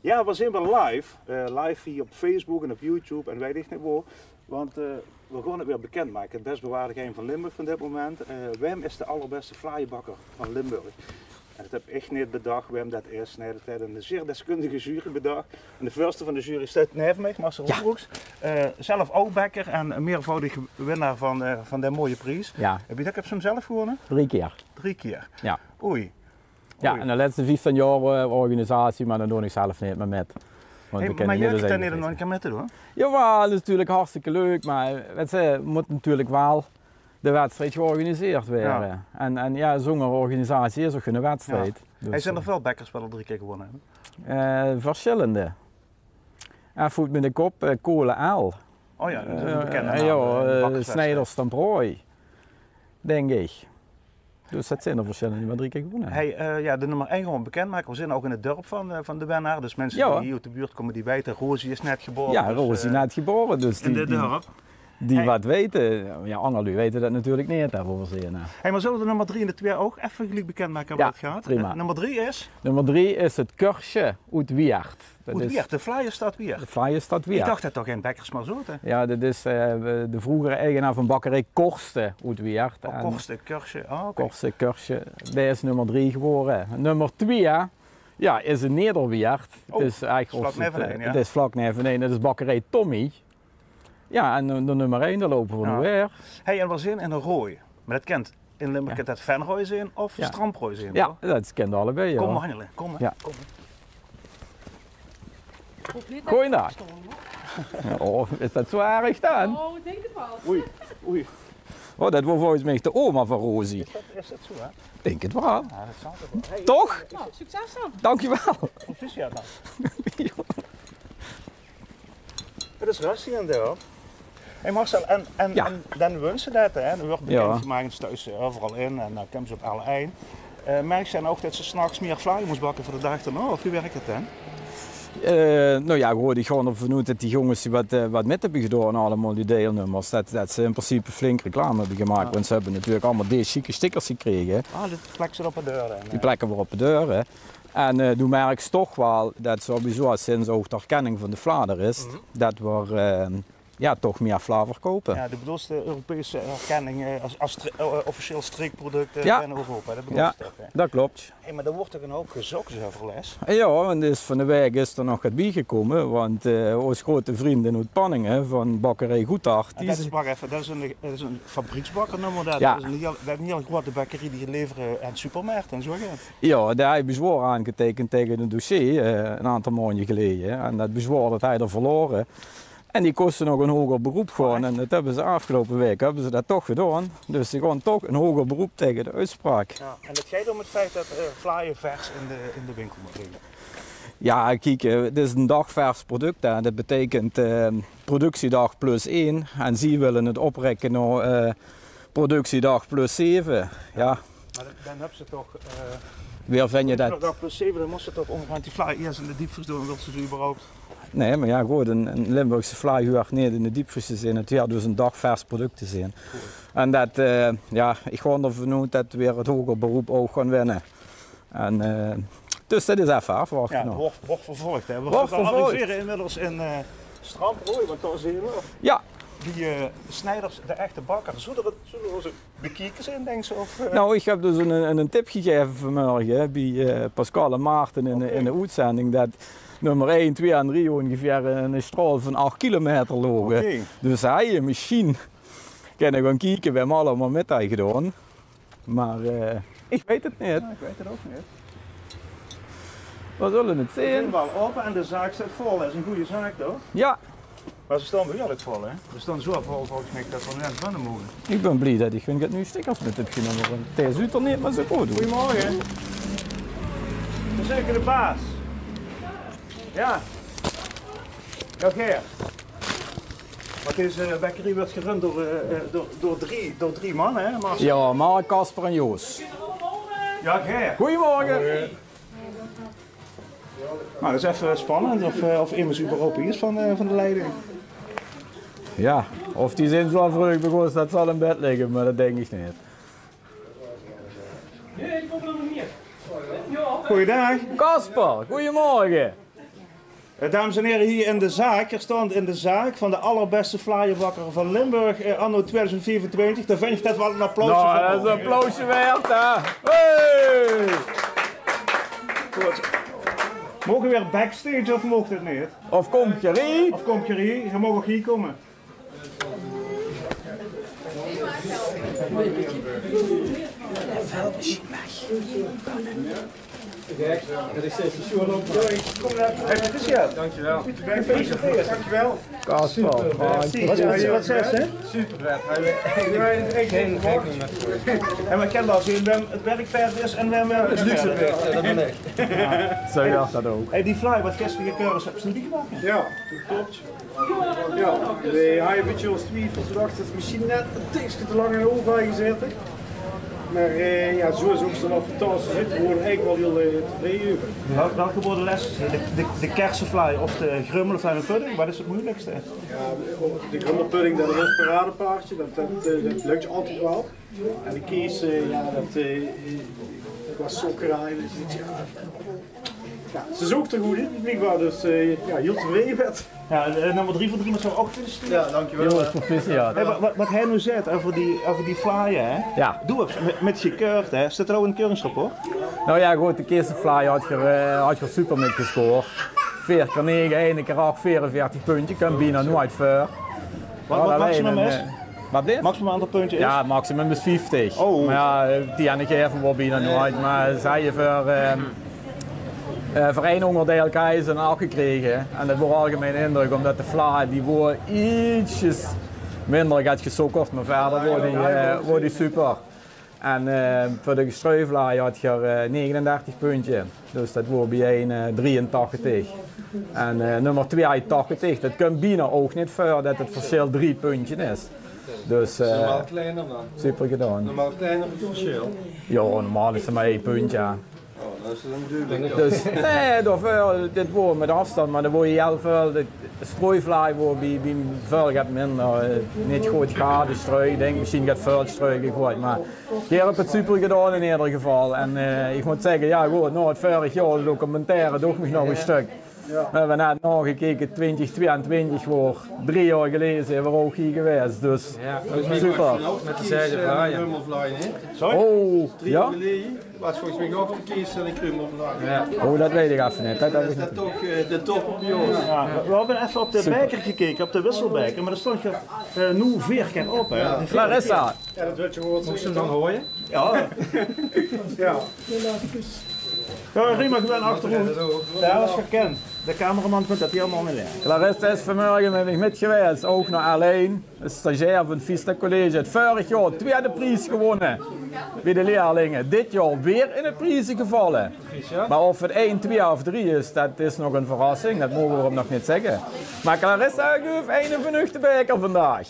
Ja, we zijn wel live. Live hier op Facebook en op YouTube en weet ik niet waar. Want we gaan het weer bekendmaken. Het best bewaarde geheim van Limburg van dit moment. Wim is de allerbeste vlaaienbakker van Limburg. En dat heb ik echt niet bedacht. Wim dat is. Nee, dat heeft een zeer deskundige jury bedacht. En de voorste van de jury staat neven mij, Marcel Roelbroeks. Zelf ook bakker en een meervoudig winnaar van de mooie prijs. Ja. Heb je dat op hem zelf gewonnen? 3 keer. 3 keer? Ja. Oei. Ja, en de laatste 15 jaar organisatie, maar dan doe ik zelf niet meer met. Hey, maar jij kunt daar niet nog een keer met doen? Jawel, dat is natuurlijk hartstikke leuk, maar we moeten natuurlijk wel de wedstrijd georganiseerd worden. Ja. En ja, zo'n organisatie is ook een wedstrijd. Ja. Dus, hij zijn er veel bakkers wel al 3 keer gewonnen hebben? Verschillende. En voet met de kop Kolen L. Oh ja, dat is een bekende naam. Snijders ten Prooi, denk ik. Dus dat zijn er verschillende die maar 3 keer gewonnen. Hey, ja, de nummer 1 gewoon bekendmaken. We zijn ook in het dorp van de winnaar. Dus mensen die hier uit de buurt komen die weten. Rosie is net geboren. Ja, dus, Rosie is net geboren. Dus in dit dorp. Die wat weten. Ja, anderen weten dat natuurlijk niet. Hey, maar zullen we de nummer 3 en de 2 ook even gelijk bekendmaken wat het gaat? Prima. Nummer 3 is? Nummer 3 is het Kursje uit Wiert. De flyer staat Wiert? De flyer staat Wiert. Ik dacht dat toch geen bakkers maar zo te? Ja, dat is de vroegere eigenaar van bakkerij Korsten uit Wiert. Korsten, Kursje. Oh, okay. Korsten, Kursje. Die is nummer 3 geworden. Nummer 2 ja, is een Nederwiert. Oh, het is eigenlijk vlak neveneen, ja. Het is vlak neveneen. Dat is bakkerij Tommy. Ja, en de nummer 1, daar lopen we nu weer. Hey, en we zijn in een rooi. Maar dat kent in Limburg dat Venrooi zijn of Stramprooi zijn? Ja, dat kent allebei. Kom maar, Hannele. Kom maar. Ja. Kom. Goeiedag. Oh, is dat zo erg dan? Oh, ik denk het wel. Oei, oei. Oh, dat was volgens mij de oma van Rosie. Is dat zo, hè? Denk het wel. Ja, dat zal toch wel. Hey, toch? Nou, succes dan. Dankjewel. Proficiat dan. Het is rustig in daar. Hey Marcel, en dan wensen dat, hè? Er wordt bekendgemaakt thuis overal in en dan komen ze op alle eind. Mij zijn ook dat ze s'nachts meer vlaai moest bakken voor de dag erna, of hoe werkt het dan? Nou ja, gewoon ik ga ervan vanuit dat die jongens die wat met hebben gedaan, allemaal die deelnummers, dat ze in principe flink reclame hebben gemaakt. Want ze hebben natuurlijk allemaal deze chique stickers gekregen. Ah, dat plekken ze op de deuren. Die plekken weer op de deuren. En toen merk je toch wel dat sowieso sinds ook de erkenning van de Vlader is, dat we toch meer vla verkopen. Ja, de bedoelde Europese erkenning als officieel streekproduct in Europa. Dat ja, toch, hè? Dat klopt. Hey, maar er wordt toch een hoop gezocht over les? Ja, want dus van de week is er nog wat bijgekomen, want onze grote vrienden uit Panningen van bakkerij Goedhart. Dat is een fabrieksbakkernummer, dat is een heel grote bakkerie die leveren aan supermarkten en zo. Ja, daar heeft bezwaar aangetekend tegen een dossier een aantal maanden geleden. En dat bezwaar dat hij er verloren. En die kosten nog een hoger beroep gewoon. En dat hebben ze afgelopen week dat toch gedaan. Dus ze gaan toch een hoger beroep tegen de uitspraak. Ja, en het gaat om het feit dat vlaaien vers in de winkel moet liggen. Ja, kijk, het is een dagvers product. Hè. Dat betekent productiedag plus 1. En ze willen het oprekken naar productiedag plus 7. Ja. Maar dan hebben ze toch... Weer vind je dat... Dag plus 7, dan moest ze toch omgaan die vlaaien eerst in de diepvries doen, wil ze ze überhaupt... Nee, maar ja, goed, een Limburgse vlaai hoort niet in de diepvries te zijn. Het gaat dus een dagvers product te zijn. Cool. En dat, ik ga ervan uit dat we weer het hoger beroep ook gaan winnen. En, dus dat is even afwachten. Ja, wordt vervolgd. Hè. We gaan arriveren inmiddels in Stramprooi, want daar zien we. Ja. Die snijders, de echte bakker, zullen we ze bekijken zijn, denk je? Of, Nou, ik heb dus een tip gegeven vanmorgen bij Pascal en Maarten in de uitzending. Dat nummer 1, 2 en 3 ongeveer een straal van 8 kilometer lopen. Okay. Dus hij misschien kunnen gaan kijken, we hebben allemaal met hij gedaan. Maar ik weet het niet. Ja, ik weet het ook niet. We zullen het zien. We zijn wel open en de zaak staat vol, dat is een goede zaak toch? Ja. Maar ze staan bij jullie vol, hè? Ze staan zo vol volgens mij dat we net binnen mogen. Ik ben blij dat ik nu stickers met heb genomen. Want het is er niet, maar zo goed. Goedemorgen. Dat is zeker de baas. Ja. Ja, Geer. Maar deze bakkerie wordt gerund door drie man, hè? Marcel? Ja, Mark, Kasper en Joos. Ja, Geer. Goedemorgen. Nou, dat is even spannend of immers überhaupt is van de leiding. Ja, of die zijn zo vroeg begonnen, dat zal in bed liggen, maar dat denk ik niet. Goeiedag. Kasper, goedemorgen. Dames en heren, hier in de zaak, hier staand in de zaak van de allerbeste flyerbakker van Limburg anno 2024. Daar vind ik dat wel een applausje voor. Nou, dat is een applausje waard, hè. Hey! Goed. Mogen we weer backstage of mocht het niet? Of kom je hier? Of kom je hier? Je mag ook hier komen. Dat is steeds de show op. Het is ja. Dankjewel. Gefeliciteerd. Dankjewel. Kasper. Wat zegt ze? Super vet. Geen En we kennen dat het werkperd is en we hebben het luxe pet, dat ben ik. Zo gaat dat ook. Hey, die fly wat gisteren gekeurd hebben ze die gemaakt? Ja, dat klopt. Ja, we hadden een beetje ons twijfels gedacht dat het misschien net een tikje te lang in de oven gezeten. Maar ja, zo is ook wel fantastisch. We worden eigenlijk wel heel tevreden over. Welke worden les? De kersenfly of de grummelenfly met pudding? Wat is het moeilijkste? Ja, de grummelpudding, dat is een paradepaardje, dat lukt je altijd wel. En de kies, ja, dat was zo kraai. Dus, ja, ze zoekt er goed in, blijkbaar, dus ja, heel tevreden met. Ja, nummer 3 van 3 met zo'n ook gefeliciteerd. Ja, dankjewel. Jongens, proficiat. Hey, wat hij nu zegt over die flyer, hè? Ja. Doe het met gekeurd, hè? Zit er ook een keuringsschap hoor? Nou ja, goed, de eerste fly had je super met gescoord. 4 keer 9, 1 keer 8, 44 punten. Kan bijna nooit voor. Wat maximum is? Wat dit? Maximum aantal punten is? Ja, het maximum is 50. Oh. Maar ja, die heb ik even wel bijna nooit. Maar zij je voor één onderdeel krijgen ze een 8 gekregen. En dat wordt algemeen indruk, omdat de fly die wordt ietsjes minder gaat gesukkerd, maar verder wordt die super. En voor de gestruiflaai had je 39 puntjes, dus dat wordt bij 1 83. En nummer 2 80, dat kan bijna ook niet voor dat het verschil 3 puntjes is. Dus Normaal kleiner dan? super gedaan. Normaal kleiner het verschil? Ja, normaal is het maar 1 puntje. Ja. Oh, dat is een duidelijk. Dus nee, daarvoor, dit wordt met afstand, maar dan word je heel veel, de strooiflaai wordt bij veel gaat minder, niet goed gade strui, ik denk misschien gaat veel strui gegooid, maar hier heb het super gedaan in ieder geval. En ik moet zeggen, ja goed, na het vorig jaar de documentaire toch nog een stuk. Ja. We hebben net nagekeken, 2022 wordt 3 jaar geleden zijn we ook hier geweest, dus Ja, super. met de zijde krummelvlaai, hè? Sorry? Oh, 3 ja? jaar geleden was volgens mij ook de kies en de krummelvlaai. Ja. Oh, dat weet ik even niet. Dat heb Dat ik is niet. dat toch de top op je ogen. Ja, we hebben even op de beker gekeken, op de wisselbeker, maar daar stond je nu 4 keer op. Hè? Ja. Clarissa, Ja, dat werd je gehoord. Moest je hem dan horen? Ja. Ja. Ja, Riemer, ik ben achterom. Ja, dat is gekend. De cameraman vindt dat helemaal niet leuk. Clarissa is vanmorgen met me met geweest, ook naar alleen. Een stagiair van het Vista College. Het vorig jaar tweede prijs gewonnen bij de leerlingen. Dit jaar weer in de prijzen gevallen. Maar of het 1, 2 of 3 is, dat is nog een verrassing. Dat mogen we hem nog niet zeggen. Maar Clarissa heeft een vernuchte beker vandaag.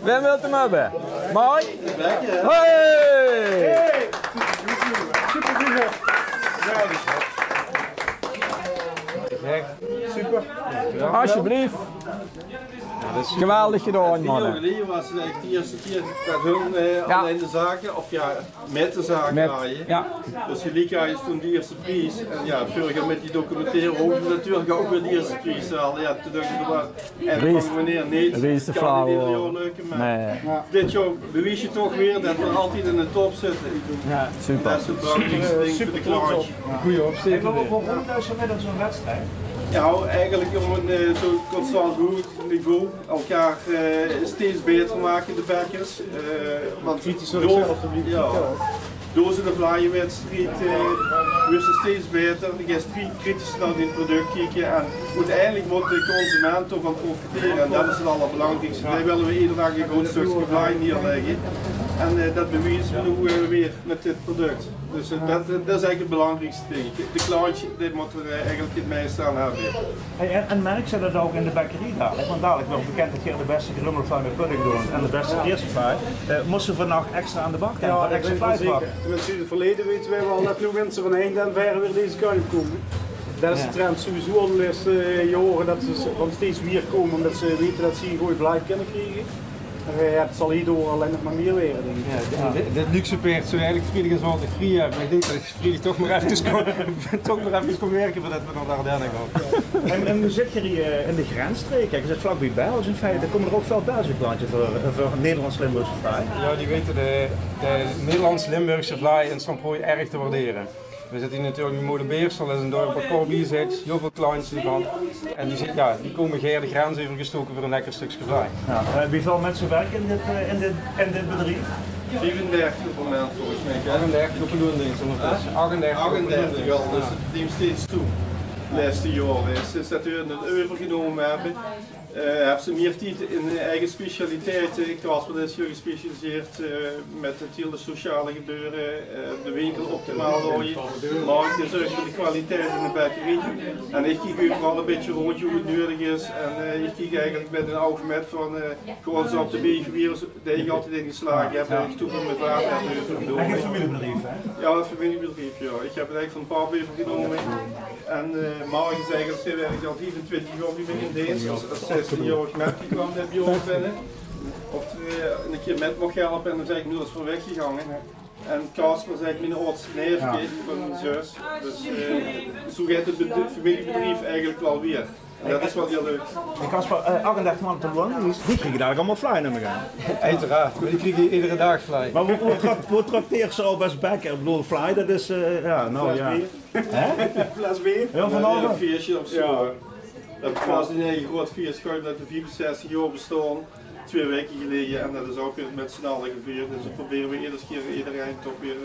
Wie wilt hem hebben? Mike? Hey! Super goed. Super. Alsjeblieft. Geweldig gedaan, mannen. Geleden was het eigenlijk de eerste keer dat hun alleen de zaken, of ja, met de zaken draaien. Ja. Dus jullie krijgen toen de eerste prijs. En ja, vorig jaar met die documentaire hoefden we natuurlijk ook weer de eerste prijs halen. Ja, toen dacht ik er was. En dan kwam meneer niet, de kan niet ieder flauw. jaar lukken. Maar Nee. dit jaar bewijs je toch weer dat we altijd in de top zitten. Ja, super. Dat is het belangrijkste ding voor de klant. Goeie opzet. Waarom doen ze met zo'n wedstrijd? Ja, eigenlijk om een zo constant goed niveau elkaar steeds beter maken, de backers. Want door ze de vlaaienwedstrijd wordt ze steeds beter. Je gaat kritisch naar dit product kijken en uiteindelijk moet de consument ervan profiteren en dat is het allerbelangrijkste. Wij willen we iedere dag een groot stukje vlaai neerleggen en dat bewijzen we nu weer met dit product. Dus dat is eigenlijk het belangrijkste ding. De klantje, dit moet er eigenlijk het meeste aan hebben. Hey, en merk je dat ook in de bakkerie dadelijk? Want dadelijk wordt bekend dat je de beste grummelfly met pudding doet en de beste eerste fly. Moesten we vannacht extra aan de bak gaan, voor extra fly bakken? Tenminste in het verleden weten wij wel dat nu mensen van heen en ver weer deze kant komen. Dat is de trend sowieso al de je horen dat ze van steeds weer komen omdat ze weten dat ze een goede fly kunnen krijgen. Het zal hierdoor alleen nog maar meer weer. Ja, dit luxe paard zou eigenlijk vrijdag en zaterdag vrij hebben, maar ik denk dat ik vrijdag toch maar even kon werken voordat we naar de Ardennen gaan. En nu zit je hier in de grensstreek, kijk, je zit vlakbij België in feite, komen er ook veel België-klantjes voor Nederlands-Limburgse vlaai? Ja, die weten de Nederlands-Limburgse vlaai in Stamprooi erg te waarderen. We zitten hier natuurlijk in Molenbeersel, dat is een dorp wat Corby zit, heel veel klantjes ervan. En die komen geer de grens over gestoken voor een lekker stukje vlaai. Ja. Hoeveel mensen werken in dit bedrijf? 34 op het moment volgens mij. 38 op een loondienst ondertussen. 38 al, dus het neemt steeds toe. De laatste jaren. Sinds dat we het overgenomen hebben, hebben ze meer tijd in eigen specialiteiten. Casper is hier gespecialiseerd met het hele sociale gebeuren, de winkel optimaal houden, markt is ook voor de kwaliteit in de bakkerij. En ik kijk overal een beetje rond hoe het nodig is. En ik kijk eigenlijk met een alfabet van gewoon zo op de begevier die ik altijd in geslagen heb. En ik toen met mijn vader heb overgenomen. Echt een familiebedrijf, hè? Ja, een familiebedrijf, ja. Ik heb het eigenlijk van papa overgenomen. En Mark is eigenlijk, hij werkt al 24 jaar mee in deze. Als 16-jarig met kwam, heb je ook binnen. Of een keer met mocht helpen en dan zeg ik nu is voor weggegangen. En Casper is eigenlijk mijn oudste neefje van mijn zus. Dus zo gaat het familiebedrijf eigenlijk wel weer. En dat is wel heel leuk. En Casper, 38 man te wonen, die kregen daar allemaal fly naar gaan. Uiteraard, maar die krijg je iedere dag vlaai. Maar hoe trakteert ze al best bakken? Ik bedoel, fly, dat is, ja, nou ja. Fles bier? Heel vanavond? Een feestje of zo. Ja. Dat was een eigen groot feestje dat de 64 jaar bestaan. 2 weken geleden en dat is ook weer met z'n allen gevierd. Dus we proberen we iedereen toch weer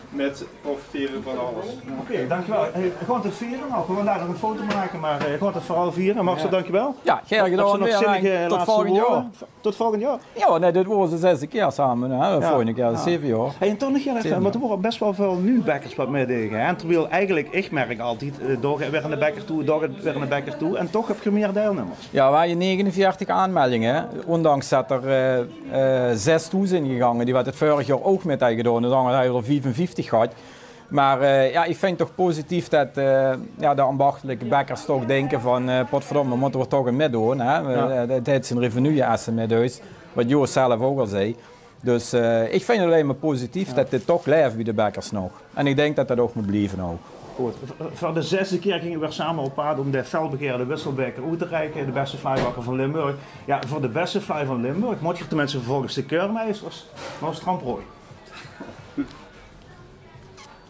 met profiteren van alles. Oké, dankjewel. Je gaat het vieren nog, we gaan daar nog een foto maken, maar je gaat het vooral vieren. Marcel, dankjewel. Ja, graag gedaan weer. Tot volgend jaar. Tot volgend jaar. Ja, nee, dit was de 6e keer samen, hè. Vorige keer 7 jaar. Hey, en toch nog heel even, want er worden best wel veel nu bakkers wat mee tegen. En terwijl eigenlijk, ik merk altijd, door weer naar de bakker toe, door weer naar de bakker toe en toch heb je meer deelnemers. Ja, we hadden 49 aanmeldingen, ondanks dat er 6 toe zijn gegaan. Die werd het vorig jaar ook met gedaan, dus dan hadden we er 55 gehad. Maar ja, ik vind het toch positief dat ja, de ambachtelijke bakkers toch denken van potverdomme, moeten we toch een meedoen. Het heeft zijn revenue-essen met huis, wat Joost zelf ook al zei. Dus ik vind het alleen maar positief dat dit toch blijft bij de bakkers nog. En ik denk dat dat ook moet blijven ook. Goed. Voor de 6e keer gingen we samen op pad om de felbegeerde wisselbeker uit te reiken, de beste vlaaibakker van Limburg. Ja, voor de beste vlaai van Limburg moet je tenminste volgens de keurmeesters naar Stamprooi.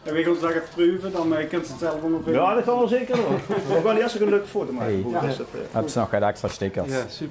En we gaan ons dat even proeven, dan kunt ze het zelf ondervinden. Ja, dat gaan we zeker doen. We gaan eerst een leuke foto maken. Hey, heb ze nog wat extra stickers? Ja, super.